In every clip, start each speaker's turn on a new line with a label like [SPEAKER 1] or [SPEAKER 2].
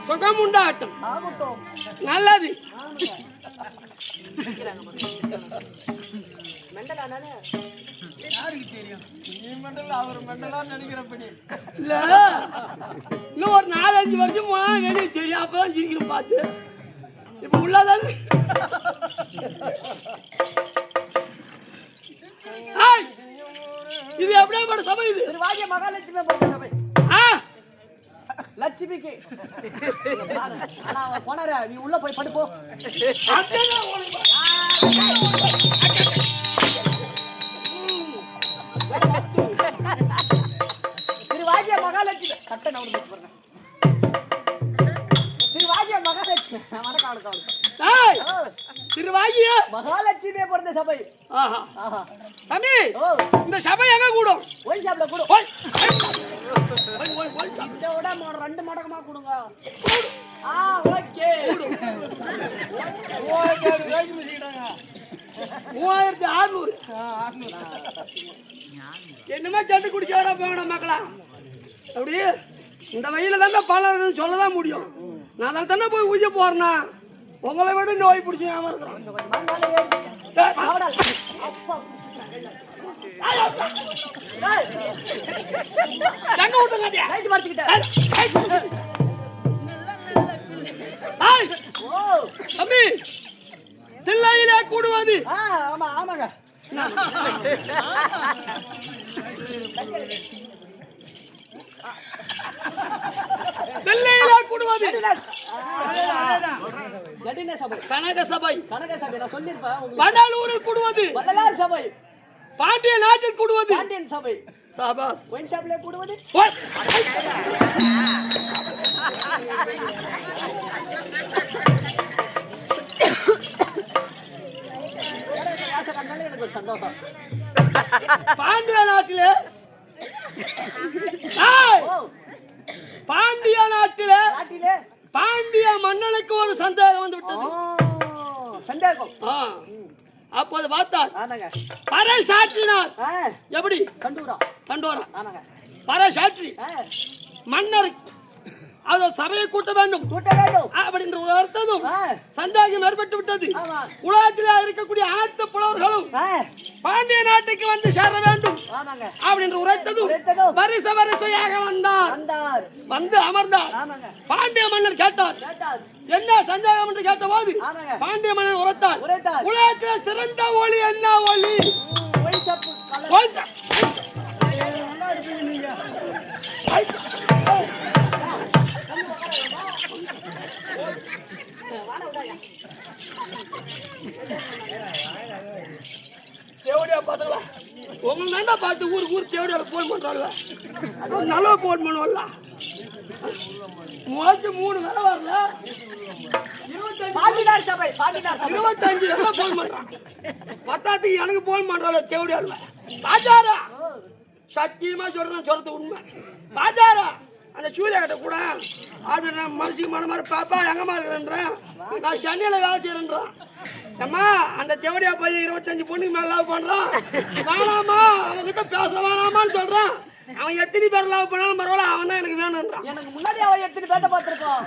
[SPEAKER 1] சுகம் உண்டாட்டும். நல்லது. இல்ல இன்னும் ஒரு 4-5 வருஷம் போனா வெளியே தெரியும். அப்பதான் சிரிக்கணும் பார்த்து. இப்ப உள்ளதானே இது எப்படியாப்பட்ட சபை? இது
[SPEAKER 2] திருவாகிய மகாலட்சுமி பொறுத்த சபை. லட்சுமிக்கு போனாரா? நீ உள்ள போய் படுப்போ. திருவாகிய மகாலட்சுமி கட்ட நவரு பாருங்க. திருவாகிய மகாலட்சுமி வணக்கம்.
[SPEAKER 1] திருவாகிய
[SPEAKER 2] மகாலட்சுமியை பிறந்த சபை.
[SPEAKER 1] தம்பி இந்த சபை எங்க கூடும்?
[SPEAKER 2] ஒயின் ஷாப்ல கூடும். இதை விட 2 மடங்கமா கூடுங்க. ஓகே
[SPEAKER 1] 3600. என்னமா சட்டு குடிக்க வர போகணும் மக்களா? அப்படி இந்த வயல தான் பலர் சொல்லதான் முடியும். நான் தானே போய் ஊஜ போறேன்னா உங்களை விட நோய் பிடிச்சி ஏமாறுறேன். தம்பி தில்லையிலே கூடுவது.
[SPEAKER 2] ஆமாங்க
[SPEAKER 1] தில்லையிலே கூடுவது
[SPEAKER 2] கனக சபை.
[SPEAKER 1] கனக சபை
[SPEAKER 2] நான் சொல்லிருப்பேன்.
[SPEAKER 1] வடலூரில் கூடுவது
[SPEAKER 2] வள்ளலார் சபை.
[SPEAKER 1] பாண்டிய நாட்டில் கூடுவது
[SPEAKER 2] பாண்டியன் சபை.
[SPEAKER 1] சாபாஸ்.
[SPEAKER 2] ஒயின் ஷாப்ல கூடுவது எனக்கு ஒரு சந்தோஷம்.
[SPEAKER 1] பாண்டிய நாட்டிலே பாண்டிய மன்னனுக்கு ஒரு சந்தேகம் வந்து விட்டது.
[SPEAKER 2] சந்தேகம்.
[SPEAKER 1] அப்போது பார்த்தார். பறை சாற்றினார். எப்படி? கண்டோரா பறை சாற்றி மன்னர் அதை சபையை கூட்ட வேண்டும் அப்படின்ற அர்த்ததும் சந்தேகம் ஏற்பட்டு விட்டது. உலகத்தில் இருக்கக்கூடிய அனைத்து புலவர்களும் பாண்டிய நாட்டுக்கு வந்து சேர வேண்டும் அப்படின்ற உரைத்ததும் வரிசை வரிசையாக வந்தார். வந்து அமர்ந்தார். பாண்டிய மன்னர் கேட்டார், என்ன சந்தேகம் என்று கேட்ட போது பாண்டிய மன்னர் உரைத்தார், உலகத்தில் சிறந்த ஒளி என்ன ஒளி? தேவடியா பசங்களா உங்களை தாண்டா பார்த்து ஊர் தேவடியால போன் பண்றாங்க. நல்ல போன் பண்ணுவல்ல 3 வேலை வரல 25 போன் பண்றான். பத்தாத்துக்கு எனக்கு போன் பண்றாள் தேவடியால. பாஜாரா சத்தியமா சொல்றது உண்மை. பாஜாரா அந்த சூரிய கட்ட கூட அப்படின்ற மனசுக்கு மனமாரி பாப்பா எங்கம்மா இருக்கிறேன்றேன். நான் சென்னையில வேலை செய்யறேன்றான். அம்மா அந்த தேவடியா பையன் 25 பொண்ணுக்கு மேல லவ் பண்றான். வேணாமா அவன்கிட்ட பேச வேணாமான்னு சொல்றான். அவன் எத்தனை பேர் லவ் பண்ணாலும் பரவாயில்ல, அவன் தான் எனக்கு வேணும்ன்றான்.
[SPEAKER 2] எனக்கு முன்னாடி அவன் எத்தனை பேர்த்த பார்த்திருக்கோம்.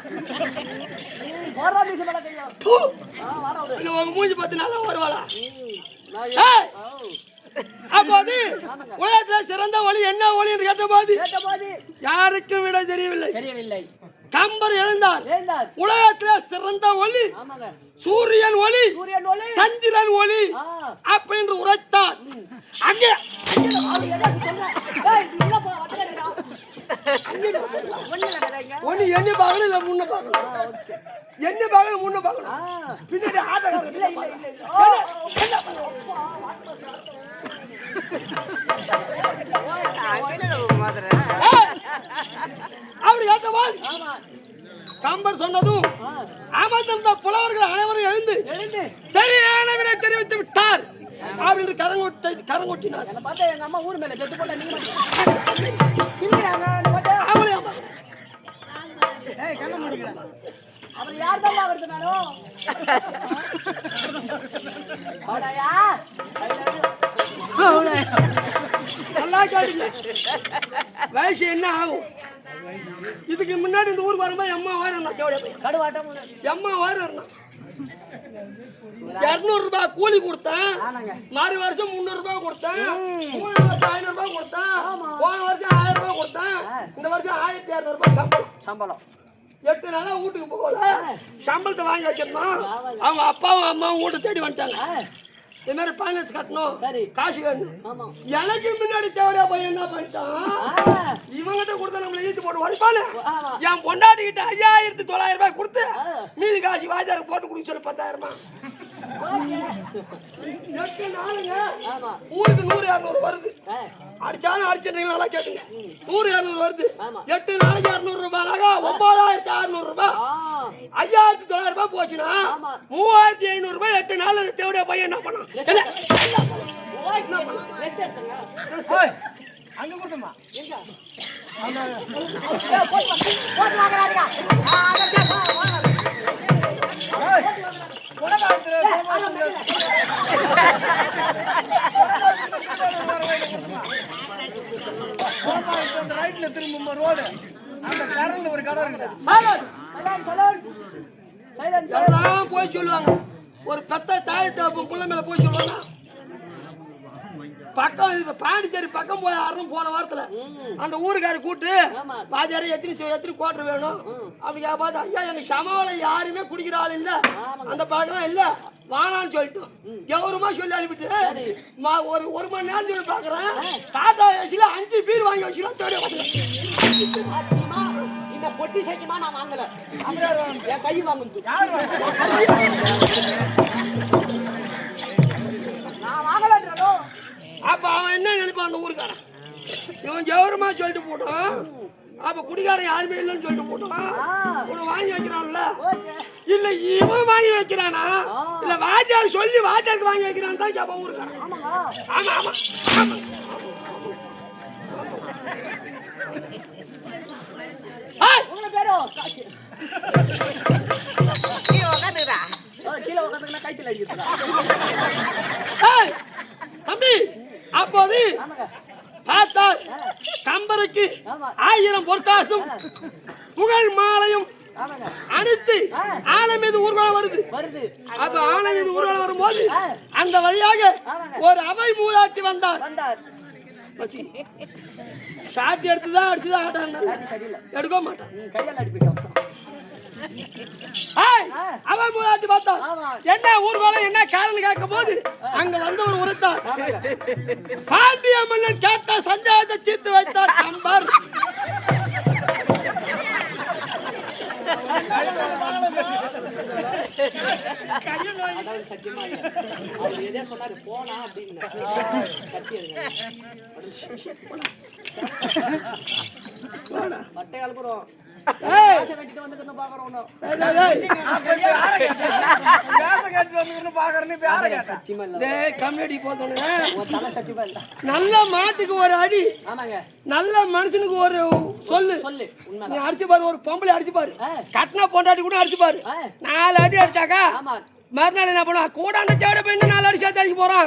[SPEAKER 1] உங்க மூஞ்சி பார்த்து நல்லா வருவாளா? அப்போது உலகத்தில் சிறந்த ஒளி என்ன ஒளி என்று கேட்டபோது யாருக்கும் விட தெரியவில்லை. கம்பர் எழுந்தார். உலகத்தில் சிறந்த ஒளி சூரியன் ஒளி, சந்திரன் ஒளி அப்படின்னு உரைத்தார். அங்கே ஒண்ணு என்ன பார்க்கணும் இல்ல முன்ன பார்க்கணும். என்ன பார்க்கணும் முன்ன பார்க்கணும். பின்னாடி அப்படி கேட்டபோது கம்பர் சொன்னதும் அமர்ந்திருந்த புலவர்கள் அனைவரும் எழுந்து சரியான விடை தெரிவித்து விட்டார் அப்படின்னு கரங்கொட்டினார்.
[SPEAKER 2] எங்க அம்மா ஊர் மேல அவளையா
[SPEAKER 1] நல்லா கேட்டுங்க. வயசு என்ன ஆகும்? இதுக்கு முன்னாடி இந்த ஊருக்கு வரும்போது எம்மா வாரம்
[SPEAKER 2] கடுவாட்டம்
[SPEAKER 1] எம்மா வாரம் 200 ரூபாய் கூலி கொடுத்தேன். மறு வருஷம் 300 ரூபாய் கொடுத்தேன். 3 வருஷம் 500 ரூபாய் கொடுத்தேன். போன வருஷம் 1000 ரூபாய் கொடுத்தேன். இந்த வருஷம் 1200 ரூபாய் சம்பளம். 8 நாளா வீட்டுக்கு போகல. சம்பளத்தை வாங்கி வச்சிருந்தோம். அவங்க அப்பாவும் அம்மாவும் வீட்டை தேடி வந்துட்டாங்க. இது மாதிரி பைனான்ஸ் கட்டணும், காசு வேணும். எனக்கு முன்னாடி தேவையா பையன் என்ன பண்ணிட்டான், இவங்கிட்ட கொடுத்தா நம்மள ஈத்து போட்டு வலிப்பானு. என் பொண்டாட்டிக்கிட்ட 5900 ரூபாய் கொடுத்து மீதி காசு வாஜாருக்கு போட்டு கொடுக்க சொல்லி 10,000. 8 நாளுங்க ஊருக்கு 100-200 வருது. அடிச்சாலும் அடிச்சிட்டீங்க, நல்லா கேட்டுங்க. 100-200 வருது. 8 நாளைக்கு 200 ரூபாய், 9600 ரூபாய். 5900 ரூபாய் போச்சுன்னா 3500 ரூபாய் 8 நாள் தேவையா பையன் என்ன பண்ணான்?
[SPEAKER 2] அங்க கொடுத்தமா ரைட்ல திரும்ப ரோடு அந்த கரண்ட்ல ஒரு கடை இருக்குடா.
[SPEAKER 1] போய் சொல்லுவாங்க. ஒரு பெத்த தாய் தகப்பன் பிள்ளை மேல போய் சொல்லுவாங்க. பக்கம் இது பாண்டிச்சேரி பக்கம் போய் யாரும் போன வாரத்துல அந்த ஊருக்கார கூட்டு பாஜாரி எத்தனை கோட்டர் வேணும் அப்படி பார்த்து, ஐயா எங்க சமாவளை யாருமே குடிக்கிற ஆள் இல்ல, அந்த பாட்டுலாம் இல்ல, வானான்னு சொல்லிட்டோம். கௌரவமா சொல்லி அனுப்பிட்டு ஒரு மணி நேரம் சொல்லி பாக்குறேன். டாடா ஏசில 5 பீர் வாங்கி வச்சுக்கலாம்.
[SPEAKER 2] இந்த பொட்டி சைக்கிமா நான் வாங்கல, என் கை வாங்குது. நான் வாங்கலன்றோ.
[SPEAKER 1] அப்ப அவன் என்ன நினைப்பான் அந்த ஊருக்காரன், இவன் கௌரவமா சொல்லிட்டு போட்டான். அப்ப குடிகாரன் யாருமே இல்லைன்னு சொல்லிட்டு போட்டான். உனக்கு வாங்கி வைக்கிறான்ல, இல்ல இவன் வாங்கி வைக்கிறானா இல்ல வாத்தியார் சொல்லி வாத்தியாருக்கு வாங்கி வைக்கிறான்னு தான் கேட்பான் ஊருக்காரன். ஆமா ஆமா ஆமா.
[SPEAKER 2] உங்க பேரோ கீழே உட்காந்துக்கிறா, கீழே உட்காந்துக்கிறா, கைத்தில் அடிக்கிறா.
[SPEAKER 1] தம்பி அப்போது பார்த்தால் கம்பருக்கு 1000 பொற்காசும் புகழ் மாலையும் அனுத்து ஆலை மீது ஊர்வலம் வருது. அப்ப ஆலை மீது ஊர்வலம் வரும்போது அந்த வழியாக ஒரு அவை மூதாட்டி வந்தார். ஷாட் எடுத்துதான் அடிச்சுதான் ஆட்டாங்க, எடுக்க மாட்டான்.
[SPEAKER 2] கையால் அடிப்பிட்டோம்.
[SPEAKER 1] அவன் மூதாட்டி பார்த்தா என்ன ஊர்வலம் என்ன காரணம் கேட்கும் போது அங்க வந்தவர் உரைத்தார். பாண்டிய மன்னன் கேட்ட சந்தேகத்தை தீர்த்து வைத்தார் கம்பர்.
[SPEAKER 2] சத்தியமா எதே சொன்னாரு போனா அப்படின்னு பட்டை கலப்புறோம்.
[SPEAKER 1] நல்ல மாட்டுக்கு ஒரு அடி, நல்ல மனுஷனுக்கு ஒரு சொல்லு. நீ அடிச்சு பாரு, ஒரு பொம்பளை அடிச்சு பாரு, கட்டினா பொண்டாட்டி கூட அடிச்சு பாரு. 4 அடி அடிச்சாக்கா மறுநாள் என்ன பண்ணுவான், கூட அந்த தேட போய் 4 அடி சேர்த்து அடிக்க போறான்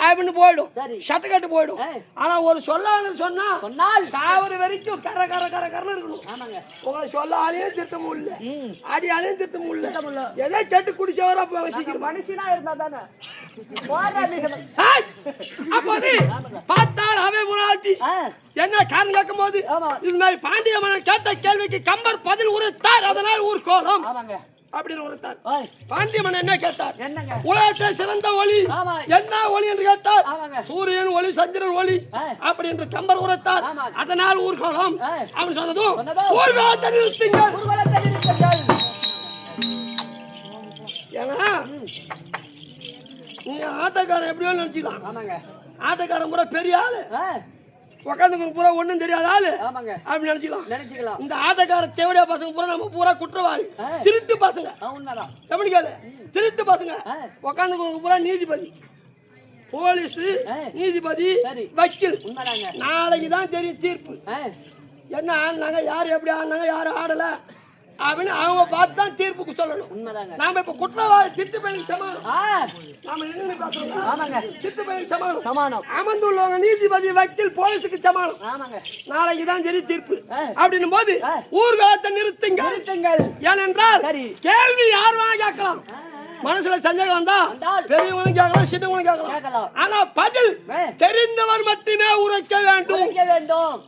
[SPEAKER 1] அப்படின்னு போயிடும், ஷட்டு கட்டு போயிடும். ஆனா ஒரு சொல்லாத சொன்னால் சாவர வரைக்கும் கர கர கர கரன்னு இருக்கணும். உங்களை சொல்லாலையும் திருத்த முடியல, அடியாலையும் திருத்த முடியல, எதோ சட்டு குடிச்சவரா போக சீக்கிரம்
[SPEAKER 2] மனுஷனா இருந்தா தானே.
[SPEAKER 1] அப்போது பார்த்தார் அவை முன்னாடி என்ன காரணம் கேட்கும் போது இது மாதிரி பாண்டிய மன்னன் கேட்ட கேள்விக்கு கம்பர் பதில் உரைத்தார். அதனால் ஊர் கோலம் அப்படின்னு உரைத்தார். பாண்டிய மன்னன் என்ன கேட்டார், உலகத்தை சிறந்த ஒளி என்ன ஒளி என்று கேட்டார். சூரியன் ஒளி சந்திரன் ஒளி அப்படி என்று கம்பர் உரைத்தார். அதனால் ஊர்கோலம் அவன் சொன்னதும் ஊர்வலத்தை நிறுத்துங்கள். ஏன்னா நீங்க ஆட்டக்காரன் எப்படியோ நினைச்சுக்கலாம். ஆட்டக்காரன் பூரா பெரிய ஆளு, உட்காந்து பூரா ஒண்ணும் தெரியாத ஆளு அப்படி நினைச்சுக்கலாம். இந்த ஆட்டக்கார தேவடியா பசங்க பூரா நம்ம பூரா குற்றவாளி, திருட்டு பசங்க. எப்படி கேளு, திருட்டு பசங்க உட்காந்து பூரா நீதிபதி, போலீஸ், நீதிபதி, வக்கீல். நாளைக்கு தான் தெரியும் தீர்ப்பு. என்ன ஆடினாங்க, யாரு எப்படி ஆடினாங்க, யாரு ஆடல, அப்படின்னு அவங்க பார்த்து தான் தீர்ப்புக்கு சொல்லணும்.
[SPEAKER 2] உண்மைதாங்க.
[SPEAKER 1] நாம இப்ப குற்றவாளி திட்டு பயிலுக்கு சமானம்.
[SPEAKER 2] ஆ
[SPEAKER 1] நாம என்ன பேசுறோம்?
[SPEAKER 2] ஆமாங்க.
[SPEAKER 1] திட்டு பயிலுக்கு சமானம்.
[SPEAKER 2] சமானம்.
[SPEAKER 1] அமர்ந்துள்ளவங்க நீதிபதி, வக்கீல், போலீஸுக்கு சமானம்.
[SPEAKER 2] ஆமாங்க.
[SPEAKER 1] நாளைக்கு தான் சரி தீர்ப்பு. அப்படின்னும் போது ஊர்வலத்தை நிறுத்துங்கள்.
[SPEAKER 2] நிறுத்துங்கள்.
[SPEAKER 1] ஏனென்றால்
[SPEAKER 2] சரி.
[SPEAKER 1] கேள்வி யார் வேணா கேட்கலாம். மனசுல சந்தேகம் வந்தா பெரியவங்களும் கேட்கலாம், சின்னவங்களும் கேட்கலாம். ஆனா பதில் தெரிந்தவர் மட்டுமே உரைக்க வேண்டும்.
[SPEAKER 2] உரைக்க வேண்டும்.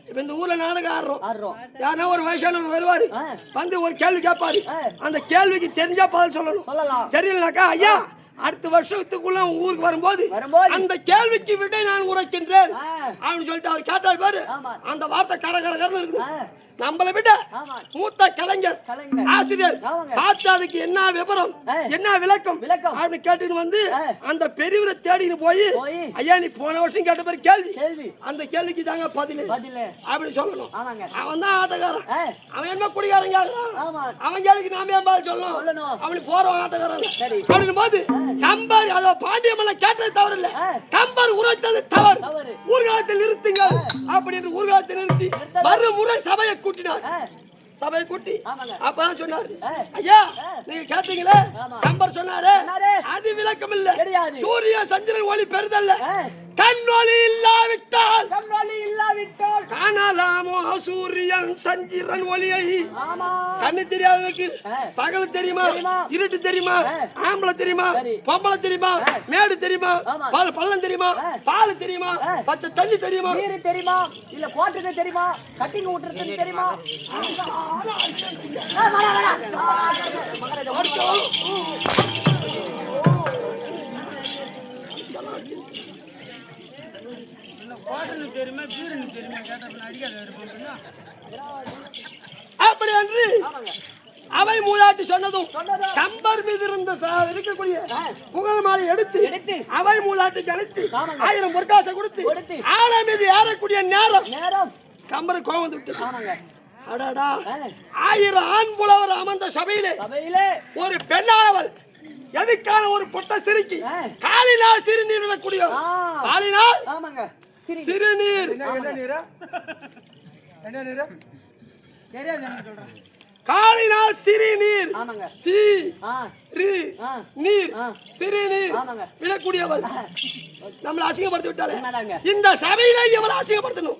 [SPEAKER 1] இப்ப இந்த ஊர்ல நாடகம்
[SPEAKER 2] ஆடுறோம்.
[SPEAKER 1] யாரா ஒரு வயசானவர் வருவாரு, வந்து ஒரு கேள்வி கேட்பாரு. அந்த கேள்விக்கு தெரிஞ்சா பதில் சொல்லணும்.
[SPEAKER 2] சொல்லலாம்.
[SPEAKER 1] தெரியலனாக்கா ஐயா அடுத்த வருஷத்துக்குள்ள உங்க ஊருக்கு வரும்போது அந்த கேள்விக்கு விட நான் உரைக்கின்றேன் அப்படின்னு சொல்லிட்டு அவர் கேட்டாரு பாரு. அந்த வார்த்தை கரகரகரன்னு இருக்கு. நம்மளை விட மூத்த கலைஞர், ஆசிரியர் பார்த்து அதுக்கு என்ன விவரம், என்ன விளக்கம் அப்படின்னு கேட்டுன்னு வந்து அந்த பெரியவரை தேடின்னு போய் ஐயா நீ போன வருஷம் கேட்ட பேர் கேள்வி, அந்த கேள்விக்கு தாங்க பதில் அப்படின்னு சொல்லணும். அவன் தான் ஆட்டக்காரன். அவன் என்ன குடிகாரன் கேட்கறான், அவன் கேள்விக்கு நாம ஏன் பதில் சொல்லணும்? அவனுக்கு போறவன் ஆட்டக்காரன் அப்படின்னு போது கம்பர் அதை பாண்டியமல்ல கேட்டது தவறு இல்ல, கம்பர் உரைத்தது தவறு. ஊர்காலத்தில் நிறுத்துங்கள் அப்படின்னு ஊர்காலத்தில் நிறுத்தி மறுமுறை சபையை கூட்டினார். சபையை கூட்டி அப்பதான் சொன்னாரு ஐயா நீங்க கேட்டீங்களே, கம்பர் சொன்னாரு அது விளக்கம் இல்ல. சூரிய சந்திரன் ஒளி பெறுதல்ல, கண்ணொளி இல்லாவிட்டால் காணலாமோ சூரியன் சந்திரன் ஒளியை. கண்ணு தெரியாதவனுக்கு பகல் தெரியுமா, இருட்டு தெரியுமா, ஆம்பளை தெரியுமா, பொம்பளை தெரியுமா, மேடு தெரியுமா, பள்ளம் தெரியுமா, பால் தெரியுமா, பச்சை தண்ணி தெரியுமா,
[SPEAKER 2] நீர் தெரியுமா, இல்ல போட்டுறது தெரியுமா, கட்டிங் ஊட்டுறது தெரியுமா.
[SPEAKER 1] அப்படி என்று அவை மூதாட்டி சொன்னதும் கம்பர் மீது இருந்த இருக்கக்கூடிய புகழ் மாலை எடுத்து அவை மூதாட்டிக்கு அழைத்து 1000 பொற்காசை கொடுத்து ஆளை மீது ஏறக்கூடிய நேரம் கம்பர் கோவம் வந்து விட்டு அடாடா 1000 ஆண் புலவர் அமர்ந்த சபையிலே ஒரு பெண்ணானவள் எதுக்கான ஒரு பொட்ட சிரிக்கி காலினால் சிறுநீர் விடக்கூடிய காலினால் சிறுநீர் காலினால் சிறுநீர் நீர் சிறுநீர் விடக்கூடியவள் நம்மளை அசிங்கப்படுத்தி விட்டாலே இந்த சபையில இவளை அசிங்கப்படுத்தணும்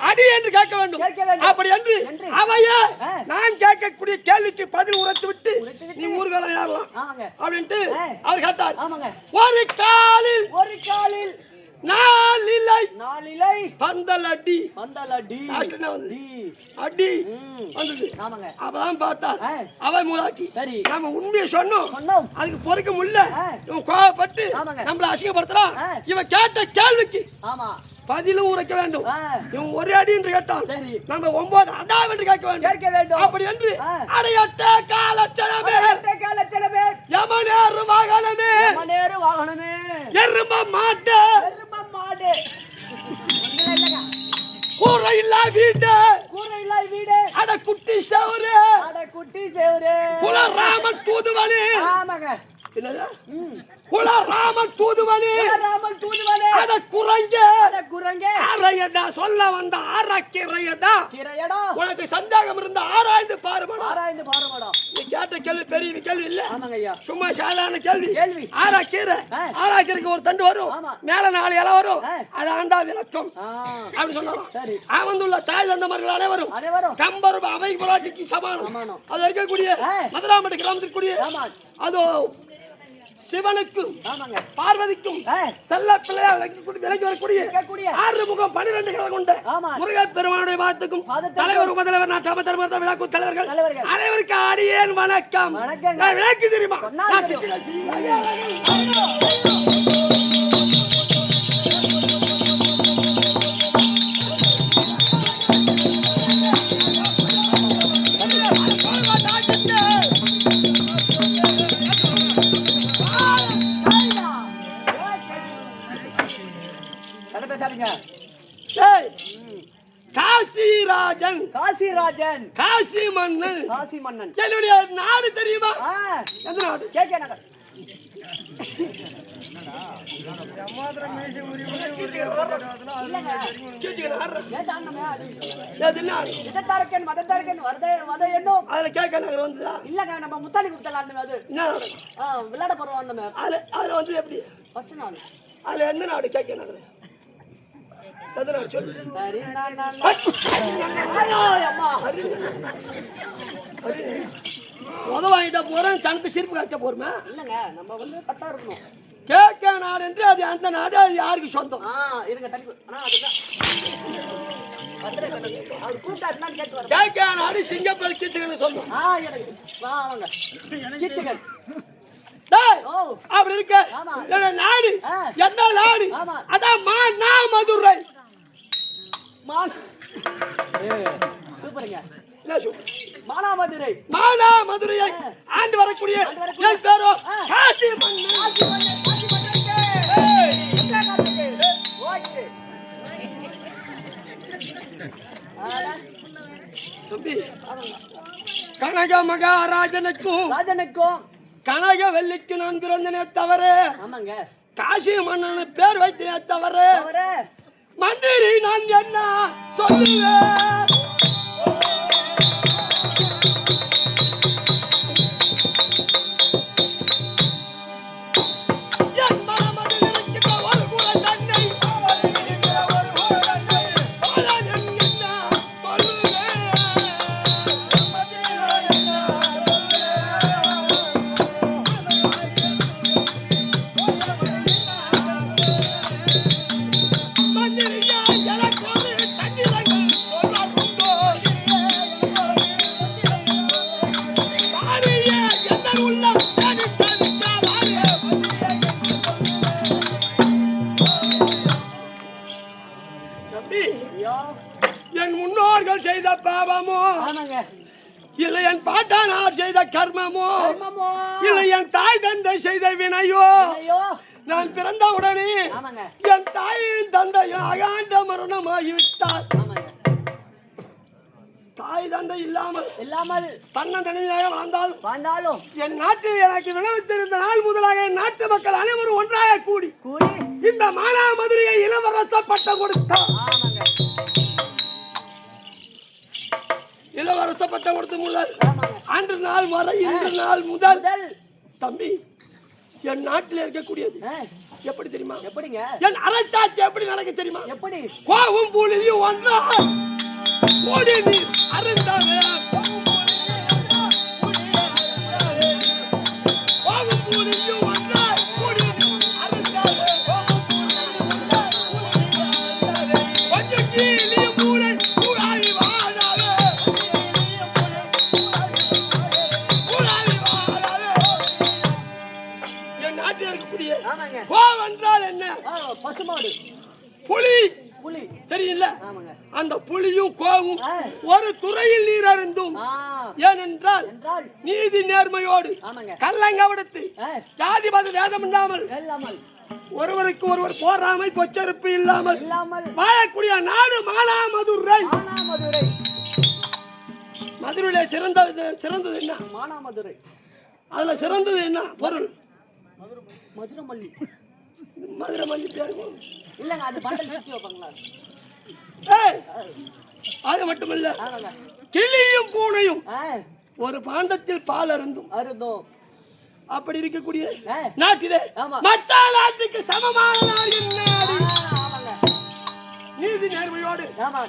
[SPEAKER 1] அடி என்று கேட்க வேண்டும். அப்படி என்று அவையே நான் கேட்கக்கூடிய கேள்விக்கு பதில் உரைத்து விட்டு நீ ஊர்காலம் ஏறலாம் அப்படின்ட்டு அவர் கேட்டார். ஒரு காலில் நாலிலை பந்தல் அடி அடி வந்தது. அப்பதான் பார்த்தா அவை மூதாட்டி நம்ம உண்மையை சொன்னோம், அதுக்கு பொறுக்க முடியல. இவன் கோவப்பட்டு நம்மள அசிங்கப்படுத்துறான். இவன் கேட்ட கேள்விக்கு பதிலும் உரைக்க வேண்டும். இவன் ஒரு அடி என்று கேட்டான், நம்ம 9 அடா என்று கேட்க வேண்டும். அப்படி என்று அடையட்ட காலச்சலமே யமனேறு வாகனமே எரும மாட்டு கூரை இல்லா வீடு அட குட்டி செவரு குலராமன் தூதுவனே குலராமன் தூதுவனே அட குரங்கே அரையடா சொல்ல வந்த ஆராக்கிரையடா உனக்கு சந்தேகம் இருந்தா ஆராய்ந்து பாருமடா. நீ கேட்ட கேள்வி பெரிய கேள்வி இல்ல, சும்மா சாதாரண கேள்வி. ஆராய்க்கிறதுக்கு ஒரு தண்டு வரும், மேல 4 இலை வரும், அது ஆண்டா விளக்கம் அப்படின்னு சொன்னாலும் அவந்துள்ள தாய் தந்தமர்கள் அனைவரும் கம்பர் அவை புராட்டிக்கு சமானம். அது இருக்கக்கூடிய மதுராமட்டி கிராமத்திற்கு கூடிய அதோ சிவனுக்கும் பார்வதிக்கும் செல்ல பிள்ளையா விலகி வரக்கூடிய 6 முகம் 12 கலை கொண்ட முருகப் பெருமானுடைய வாத்துக்கும் தலைவர் உபதலைவர் நாட்டாம தர்மத்தை விழாக்கும் தலைவர்கள் அனைவருக்கு அடியேன் வணக்கம். விளக்கு தெரியுமா?
[SPEAKER 2] காசிராஜன்
[SPEAKER 1] காசி மன்னன் என்னுடைய நாடு தெரியுமா? எந்த நாடு? அதுல கேட்க நகர் வந்துதா
[SPEAKER 2] இல்லங்க நம்ம முத்தாளி குடுத்தலாம் அது
[SPEAKER 1] என்ன
[SPEAKER 2] விளையாட போறோம் அந்த
[SPEAKER 1] அதுல வந்து எப்படி
[SPEAKER 2] ஃபர்ஸ்ட் நாள்
[SPEAKER 1] அதுல எந்த நாடு கேட்க நகர் சொல்லு
[SPEAKER 2] சரி ஐயோ அம்மா
[SPEAKER 1] வாங்கிட்டா போறேன் சனுக்கு சிரிப்பு காய்ச்ச போறமே
[SPEAKER 2] இல்லங்க நம்ம வந்து கரெக்டா இருக்கணும்
[SPEAKER 1] கேட்க நாடு என்று அது அந்த நாடு அது யாருக்கு சொந்தம்
[SPEAKER 2] இருங்க தள்ளி ஆனா அதுதான் அவர் கூப்பிட்டாருன்னா கேட்டு வரேன்
[SPEAKER 1] கேட்க நாடு சிங்கப்பல் கீச்சகன் சொந்தம்
[SPEAKER 2] எனக்கு வாங்க கீச்சகன்
[SPEAKER 1] அப்படி இருக்க நாடு எந்த நாடு அதான் மதுரை
[SPEAKER 2] சூப்பருங்க
[SPEAKER 1] மானாமதுரை மானாமதுரையை ஆண்டு வரக்கூடிய என் பேரோ காசி தம்பி கனக மகாராஜனுக்கும் கனக வெள்ளிக்கு நான் பிறந்தனே தவிர காசி மன்னன் பேர் வைத்தனே தவிர மந்திரி நான் என்ன சொல்லுவேன் என் முன்னோர்கள் செய்த பாவமோ இல்லை என் பாட்டானார் செய்த கர்மமோ இல்லை என் தாய் தந்தை செய்த வினையோ நான் பிறந்த உடனே என் தாயின் தந்தையும் அகாண்ட மரணமாகிவிட்டார் தாய் தந்தை இல்லாமல் தன்னந்தனிமையாக வாழ்ந்தாலும் என் நாட்டில் எனக்கு விளைவித்திருந்த நாள் முதலாக என் நாட்டு மக்கள் அனைவரும் ஒன்றாக கூடி இந்த மானாமதுரையை இளவரச பட்டம் கொடுத்தார் இளவரச பட்டம் கொடுத்து முதல் அன்று நாள் வரை இன்று நாள் முதல் தம்பி என் நாட்டில் இருக்கக்கூடியது எப்படி தெரியுமா
[SPEAKER 2] எப்படிங்க
[SPEAKER 1] என் அரசாட்சி எப்படி நடக்க தெரியுமா
[SPEAKER 2] எப்படி
[SPEAKER 1] கோவும் பூலியும் ஒன்றா கோடி நீர் அருந்தாவே கோவும் பூலியும் ஒன்றா கோடி நீர் அருந்தாவே கொஞ்சம் கீழியும் மூளை கூடாவி வாழாவே என் நாட்டில் இருக்கக்கூடிய கோவம் என்றால் என்ன
[SPEAKER 2] பசுமாடு
[SPEAKER 1] புலி தெரியல அந்த புலியும் கோவும் ஒரு துறையில் நீர் அருந்தும் ஏனென்றால் நீதி நேர்மையோடு கள்ளங்கவடத்து ஜாதி மத வேதம் இல்லாமல் ஒருவருக்கு ஒருவர் போராமை பொச்சரிப்பு இல்லாமல் வாழக்கூடிய நாடு மானாமதுரை மதுரையில சிறந்தது என்ன
[SPEAKER 2] மானாமதுரை
[SPEAKER 1] அதுல சிறந்தது என்ன பொருள்
[SPEAKER 2] மதுரமல்லி
[SPEAKER 1] மதுரமல்லி பேர்
[SPEAKER 2] இல்லங்க அது பண்டல் சுத்தி வைப்பாங்களா
[SPEAKER 1] அது மட்டுமல்ல கிளியும் பூனையும் ஒரு பாண்டத்தில் பால் அருந்தும் அப்படி இருக்கக்கூடிய நாட்டிலே மற்ற நாட்டுக்கு சமமான நாடு நாடு நீதி நேர்மையோடு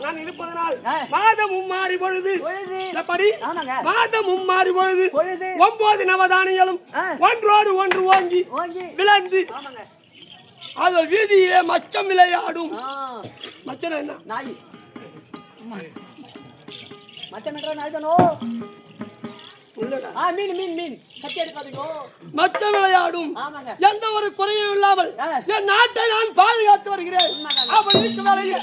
[SPEAKER 1] நான் இருப்பதனால் மாதமும் மாறி பொழுது எப்படி மாதமும் மாறி பொழுது 9 நவதானியங்களும் ஒன்றோடு ஒன்று ஓங்கி விளைந்து அது வீதியிலே மச்சம் விளையாடும் மச்சம் என்ன
[SPEAKER 2] நாய் மச்சம் என்ற நாய் தானோ மீன் மீன் மீன் கட்டி எடுக்காதீங்க
[SPEAKER 1] மச்சம் விளையாடும் எந்த ஒரு குறையும் இல்லாமல் என் நாட்டை நான் பாதுகாத்து வருகிறேன் அப்படி இருக்கும் வேலையில்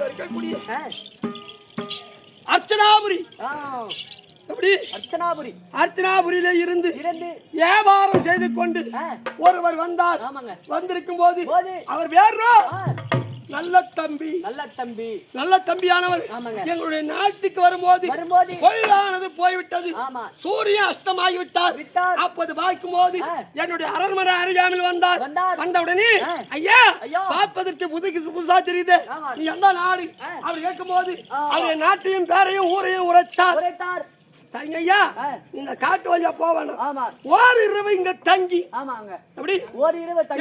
[SPEAKER 1] இருக்கக்கூடிய அர்ச்சனாபுரி எப்படி அர்ச்சனாபுரியில இருந்து வியாபாரம் செய்து கொண்டு ஒருவர் வந்தார் வந்திருக்கும் போது அவர் வேறோ நல்ல தம்பி
[SPEAKER 2] நல்ல தம்பியானவர்
[SPEAKER 1] எங்களுடைய நாட்டுக்கு வரும்போது பொய்யானது போய்விட்டது. சூரியன் அஸ்தமாகிவிட்டார். அப்போது பார்க்கும்போது என்னுடைய அரண்மனை அருகாமையில் வந்தார். வந்தவுடனே ஐயா பார்ப்பதற்கு புதுசா தெரியுது, நீ எந்த நாடு அவர் கேட்கும் போது அவருடைய நாட்டையும் பேரையும் ஊரையும் உரைத்தார். சரிங்க ஐயா, இந்த காட்டு வழியா போவேணும், ஓரிரவு இங்க தங்கி அப்படி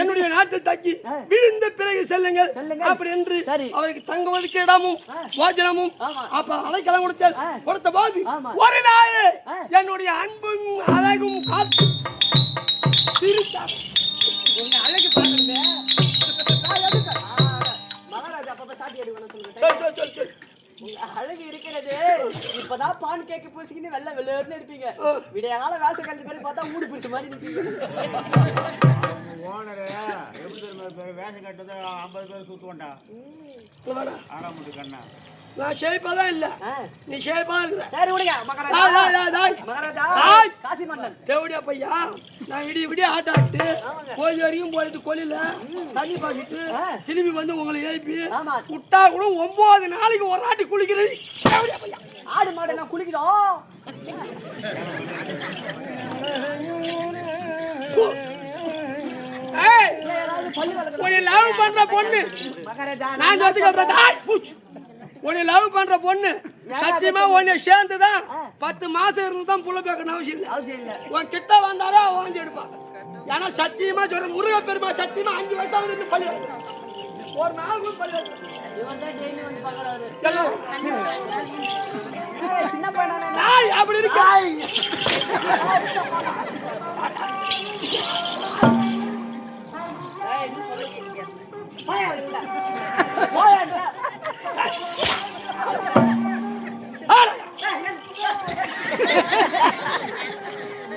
[SPEAKER 1] என்னுடைய நாட்டில் தங்கி விழுந்த பிறகு செல்லுங்கள் அப்படி என்று அவருக்கு தங்குவதற்கு இடமும் போஜனமும் அப்ப அலைக்கலம் கொடுத்த போது ஒரு நாள் என்னுடைய அன்பும் அழகும் காத்து சிரித்தார். உங்க அழகு பாக்குறது மகாராஜா அப்ப சாத்தி எடுக்கணும் சொல்லு. அழகு இருக்கிறது. இப்பதான் பான் கேக்கு பூசிக்கின்னு வெள்ள வெள்ளேர்னு இருப்பீங்க. விடிய கால வேச கழிச்சு பேர் பார்த்தா ஊடு பிடிச்ச மாதிரி நிற்பீங்க.
[SPEAKER 3] ஓனரு எப்படி தெரியுமா வேஷம் கட்டது 50 பேர் சுத்துவண்டா. ஆறாமது கண்ணா
[SPEAKER 1] நான் ஷேப்பாதான் இல்ல, நீ ஷேப்பா இருக்கிற.
[SPEAKER 2] சரி விடுங்க மகாராஜா காசி மன்னன்
[SPEAKER 1] தேவடியா பையா, நான் விடிய ஆட்டாட்டு கோயில் வரைக்கும் போயிட்டு கொல்லில தண்ணி பாக்கிட்டு திரும்பி வந்து உங்களை எழுப்பி விட்டா கூட 9 நாளைக்கு ஒரு ஆட்டி குளிக்கிறது. தேவடியா பையா,
[SPEAKER 2] ஆடு மாடு நான் குளிக்கிறோம்.
[SPEAKER 1] உன்னை லவ் பண்ற பொண்ணு நான் உன்னை லவ் பண்ற பொண்ணு சத்தியமா உன்னை சேர்ந்துதான் 10 மாசம் இருந்துதான் புள்ள பேக்கணும் அவசியம் இல்லை. உன் கிட்ட வந்தாலே வாங்கி எடுப்பான். ஏன்னா சத்தியமா சொல்ற முருக பெருமா சத்தியமா 5 வருஷம் இருந்து பள்ளி ஒரு நாள் கூட பள்ளி அப்படி இருக்கு.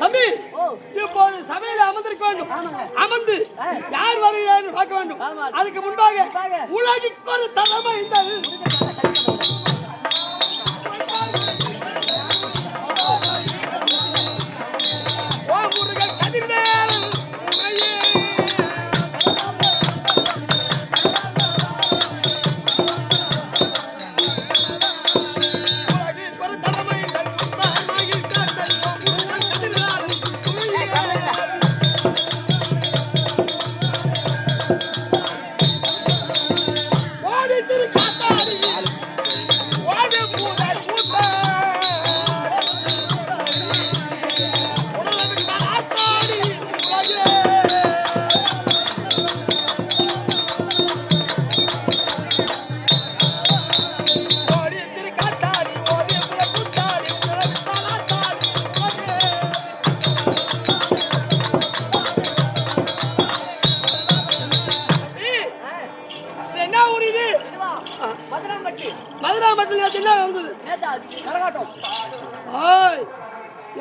[SPEAKER 1] தம்பி இப்போது சபையில் அமர்ந்திருக்க வேண்டும். அமர்ந்து யார் வருகிறார் என்று பார்க்க வேண்டும். அதுக்கு முன்பாக உலகிற்கு ஒரு தலைமை இருந்தது.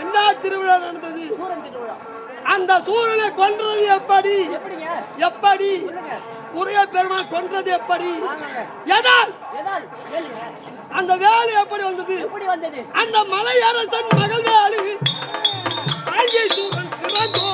[SPEAKER 1] என்ன திருவிழா நடந்தது? அந்த சூரனை கொன்றது எப்படி? எப்படி முருக பெருமான் கொன்றது எப்படி? எதால்? அந்த வேலை எப்படி வந்தது? அந்த மலை அரசன் மகள் அழுகு ஆங்கே சூரன் சிறந்தோ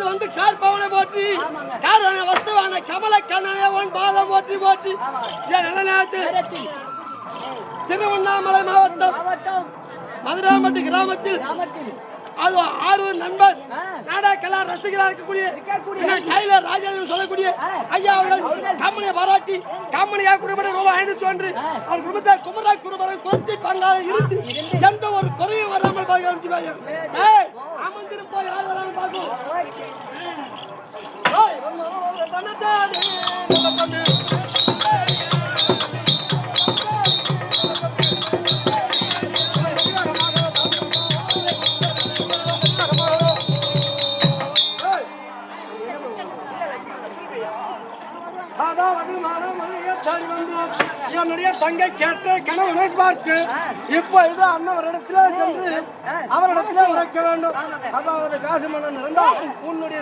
[SPEAKER 1] வந்து கார்பவனை போற்றி காரண வஸ்துவான கமல கண்ணனை உன் பாதம் போற்றி போற்றி. நல்ல நேரத்தில் திருவண்ணாமலை மாவட்டம் மதுராம்பட்டி கிராமத்தில் அது 6 நண்பர் நாடக கலா ரசிகராக இருக்கக்கூடிய டைலர் ராஜேந்திரன் சொல்லக்கூடிய ஐயா அவர்கள் கம்பெனியை பாராட்டி கம்பெனியாக குடும்பத்தை ரூபாய் 501 அவர் குடும்பத்தை குமராய் குருபரன் குலத்தை பங்காக இருந்து எந்த ஒரு குறையும் வராமல் பார்க்க அமர்ந்திருப்போம். யார் வராமல் பார்க்கும்
[SPEAKER 4] அதாவது என்னுடைய தங்கை கேட்ட கணவனை பார்த்து இப்ப இது அண்ணவரிடத்திலே சென்று அவரிடத்திலே உரைக்க வேண்டும். அதாவது காசு மன்னன் இருந்தால் உன்னுடைய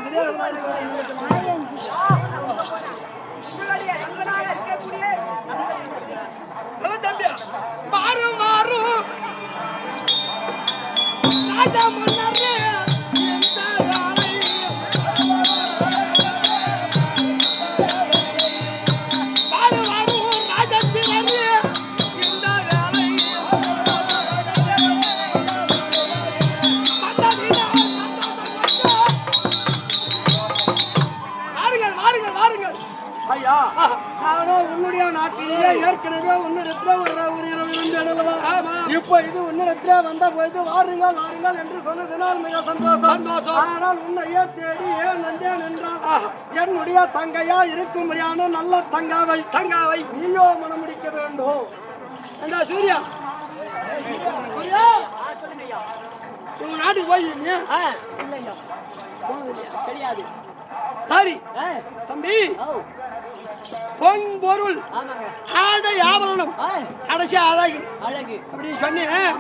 [SPEAKER 1] தம்பியா மாறு மாறு ராஜா மன்னரே இந்த வேளை மாறு மாறு ராஜா திரரே இந்த வேளை வாருங்கள் வாருங்கள் வாருங்கள்.
[SPEAKER 4] ஐயா, நானும் உன்னுடைய நாட்டிலேயே ஏற்கனவே உன்னிடத்துல ஒரு இரவு இருந்தேன் அல்லவா? இப்ப இது உன்னிடத்துல வந்த போது வாருங்கள் வாருங்கள் என்று சொன்னதினால் மிக சந்தோஷம். ஆனால் உன்னையே தேடி ஏன் வந்தேன் என்றால் என்னுடைய தங்கையா இருக்கும்படியான நல்ல தங்காவை நீயோ மனமுடிக்க வேண்டும்.
[SPEAKER 1] ஏண்டா சூர்யா, சூர்யா,
[SPEAKER 2] சொல்லுங்க ஐயா.
[SPEAKER 1] உங்க நாட்டுக்கு போயிருக்கீங்க?
[SPEAKER 2] இல்லையா போனது இல்லையா? தெரியாது.
[SPEAKER 1] சரி தம்பி, பொன் பொருள்
[SPEAKER 2] ஆமாங்க.
[SPEAKER 1] ஆடை ஆபரணம் கடைசி அழகு
[SPEAKER 2] அழகு
[SPEAKER 1] அப்படி சொன்னேன்.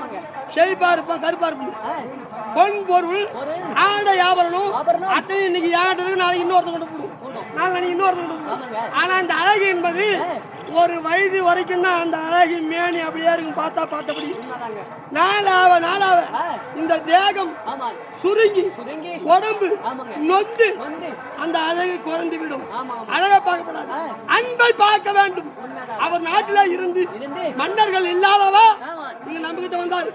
[SPEAKER 1] செழிப்பா இருப்பான் கருப்பா இருப்பான். பொன் பொருள் ஆடை ஆபரணம் அத்தனை இன்னைக்கு யார்கிட்ட இருக்கு, நாளைக்கு இன்னொருத்தன் கொண்டு போடும், நாளைக்கு இன்னொருத்தன் கொண்டு போடும். ஆனா அந்த அழகு என்பது ஒரு வயது வரைக்கும் தான் அந்த அழகு மேனி அப்படியே இருக்கும். பார்த்தபடி நாளாவ இந்த தேகம் சுருங்கி உடம்பு நொந்து அந்த அழகு குறைந்து விடும். அழகை பார்க்கப்படாது, அன்பை பார்க்க வேண்டும். அவர் நாட்டில இருந்து மன்னர்கள் இல்லாதவா இங்க நம்பிக்கிட்ட வந்தார்,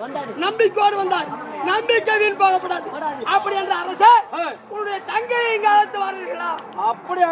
[SPEAKER 1] நம்பிக்கையோடு வந்தார். நம்பிக்கை வீண் போகப்படாது. அப்படி என்ற அரசே உன்னுடைய தங்கையை இங்க அழைத்து வாருங்களா?
[SPEAKER 4] அப்படியா?